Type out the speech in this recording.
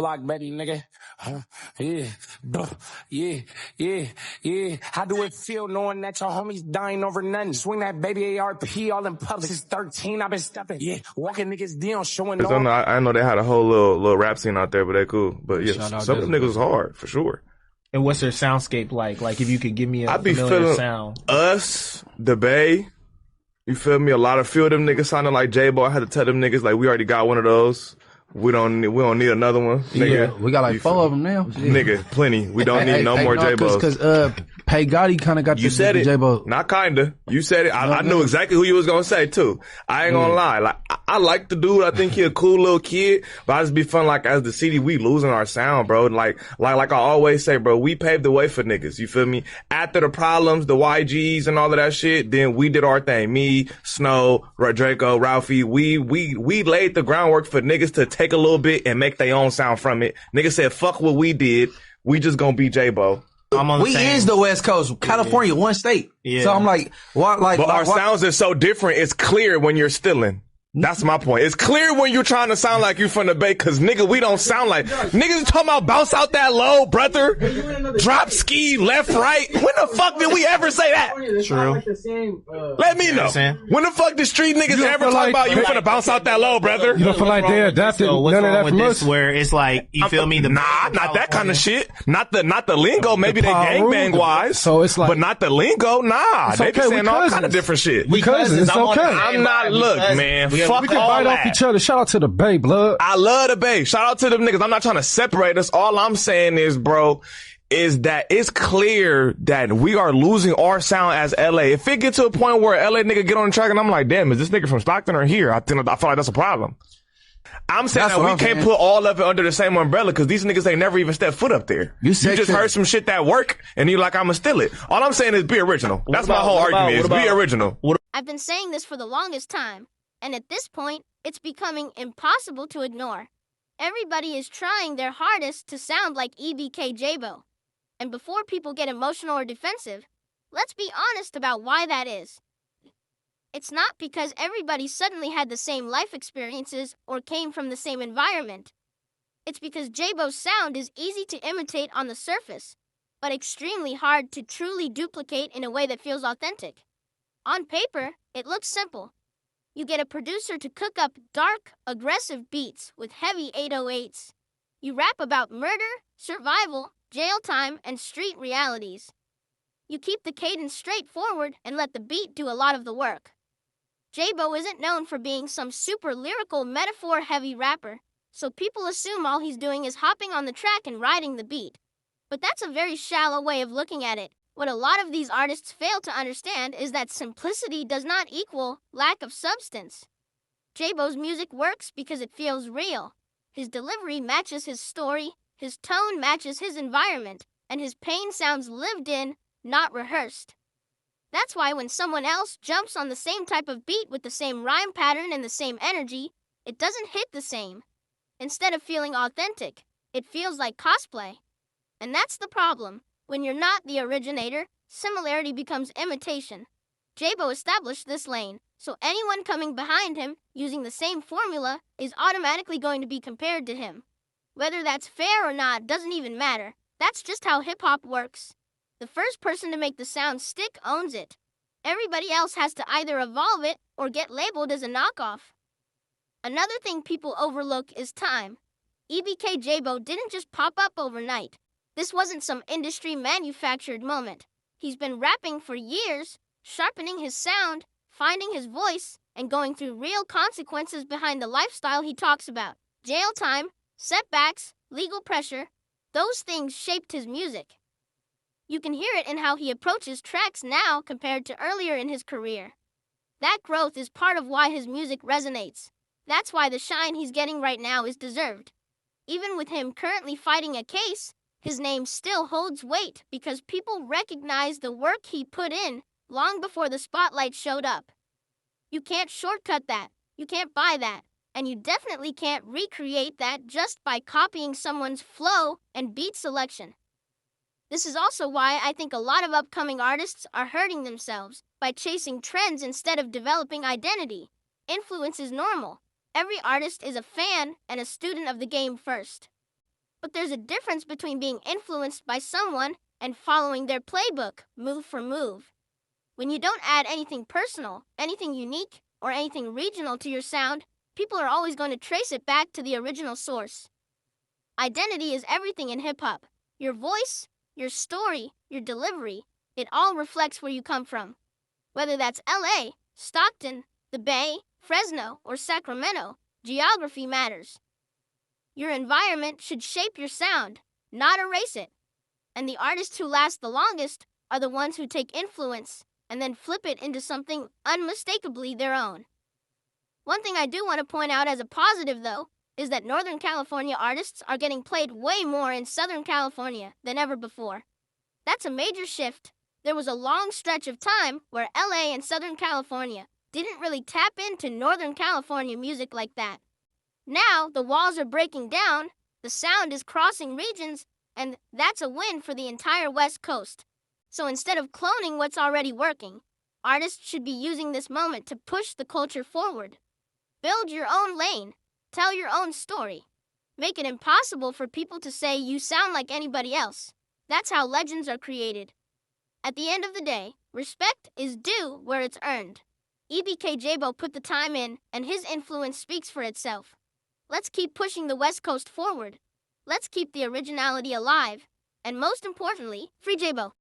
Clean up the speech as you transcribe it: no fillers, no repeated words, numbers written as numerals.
block, baby, nigga. Yeah, yeah. How do it feel knowing that your homies dying over nothing? Swing that baby ARP all in public. Since 13, I've been stepping. Yeah, walking niggas down, showing no. I know they had a whole little rap scene out there, but they cool. But yeah, some of them niggas was hard for sure. And what's their soundscape like? Like if you could give me a I'd be familiar feeling sound. Us, the Bay. You feel me? A few of them niggas sounding like Jaybo. I had to tell them niggas like we already got one of those. We don't need another one. Nigga. Yeah, we got like 4 of them now. Nigga, plenty. We don't need no more Jaybos. Because Pay Gotti kind of got you said it. Jaybo. Not kinda. You said it. I knew exactly who you was gonna say too. I ain't gonna lie. Like I like the dude. I think he a cool little kid. But I just be feeling like as the city we losing our sound, bro. Like I always say, bro. We paved the way for niggas. You feel me? After the problems, the YGs and all of that shit, then we did our thing. Me, Snow, Draco, Ralphie. We laid the groundwork for niggas to take a little bit and make their own sound from it. Niggas said, fuck what we did. We just gonna be Jaybo. We is the West Coast, California, one state. Yeah. So I'm like, what? Like, but our sounds are so different. It's clear when you're stealing. That's my point. It's clear when you're trying to sound like you from the Bay, cause nigga, we don't sound like niggas talking about bounce out that low, brother. Drop ski left, right. When the fuck did we ever say that? True. Let me know. When the fuck did street niggas ever talk about you finna bounce out that low, brother? You don't feel like they adapted none of that from us? Where it's like, you feel me? Not that kind of shit. Not the lingo. Maybe they gangbang wise. So it's like, but not the lingo. Nah, they be saying all kind of different shit. We cousins. It's okay. I'm not. Look, man. Fuck we can all bite that. off each other. Shout out to the Bay, blood. I love the Bay. Shout out to them niggas. I'm not trying to separate us. All I'm saying is, bro, is that it's clear that we are losing our sound as LA. If it gets to a point where LA nigga get on the track and I'm like, damn, is this nigga from Stockton or here? I feel like that's a problem. I'm saying that we can't put all of it under the same umbrella because these niggas ain't never even stepped foot up there. You just heard some shit that work and you're like, I'ma steal it. All I'm saying is be original. That's my whole argument is be original. I've been saying this for the longest time, and at this point, it's becoming impossible to ignore. Everybody is trying their hardest to sound like EBK Jaybo. And before people get emotional or defensive, let's be honest about why that is. It's not because everybody suddenly had the same life experiences or came from the same environment. It's because Jaybo's sound is easy to imitate on the surface, but extremely hard to truly duplicate in a way that feels authentic. On paper, it looks simple. You get a producer to cook up dark, aggressive beats with heavy 808s. You rap about murder, survival, jail time, and street realities. You keep the cadence straightforward and let the beat do a lot of the work. Jaybo isn't known for being some super lyrical, metaphor-heavy rapper, so people assume all he's doing is hopping on the track and riding the beat. But that's a very shallow way of looking at it. What a lot of these artists fail to understand is that simplicity does not equal lack of substance. Jaybo's music works because it feels real. His delivery matches his story, his tone matches his environment, and his pain sounds lived in, not rehearsed. That's why when someone else jumps on the same type of beat with the same rhyme pattern and the same energy, it doesn't hit the same. Instead of feeling authentic, it feels like cosplay. And that's the problem. When you're not the originator, similarity becomes imitation. Jaybo established this lane, so anyone coming behind him using the same formula is automatically going to be compared to him. Whether that's fair or not doesn't even matter. That's just how hip-hop works. The first person to make the sound stick owns it. Everybody else has to either evolve it or get labeled as a knockoff. Another thing people overlook is time. EBK Jaybo didn't just pop up overnight. This wasn't some industry-manufactured moment. He's been rapping for years, sharpening his sound, finding his voice, and going through real consequences behind the lifestyle he talks about. Jail time, setbacks, legal pressure, those things shaped his music. You can hear it in how he approaches tracks now compared to earlier in his career. That growth is part of why his music resonates. That's why the shine he's getting right now is deserved. Even with him currently fighting a case, his name still holds weight because people recognize the work he put in long before the spotlight showed up. You can't shortcut that. You can't buy that. And you definitely can't recreate that just by copying someone's flow and beat selection. This is also why I think a lot of upcoming artists are hurting themselves by chasing trends instead of developing identity. Influence is normal. Every artist is a fan and a student of the game first. But there's a difference between being influenced by someone and following their playbook, move for move. When you don't add anything personal, anything unique, or anything regional to your sound, people are always going to trace it back to the original source. Identity is everything in hip-hop. Your voice, your story, your delivery, it all reflects where you come from. Whether that's LA, Stockton, the Bay, Fresno, or Sacramento, geography matters. Your environment should shape your sound, not erase it. And the artists who last the longest are the ones who take influence and then flip it into something unmistakably their own. One thing I do want to point out as a positive, though, is that Northern California artists are getting played way more in Southern California than ever before. That's a major shift. There was a long stretch of time where LA and Southern California didn't really tap into Northern California music like that. Now, the walls are breaking down, the sound is crossing regions, and that's a win for the entire West Coast. So instead of cloning what's already working, artists should be using this moment to push the culture forward. Build your own lane. Tell your own story. Make it impossible for people to say you sound like anybody else. That's how legends are created. At the end of the day, respect is due where it's earned. EBK Jaybo put the time in, and his influence speaks for itself. Let's keep pushing the West Coast forward. Let's keep the originality alive. And most importantly, free Jaybo.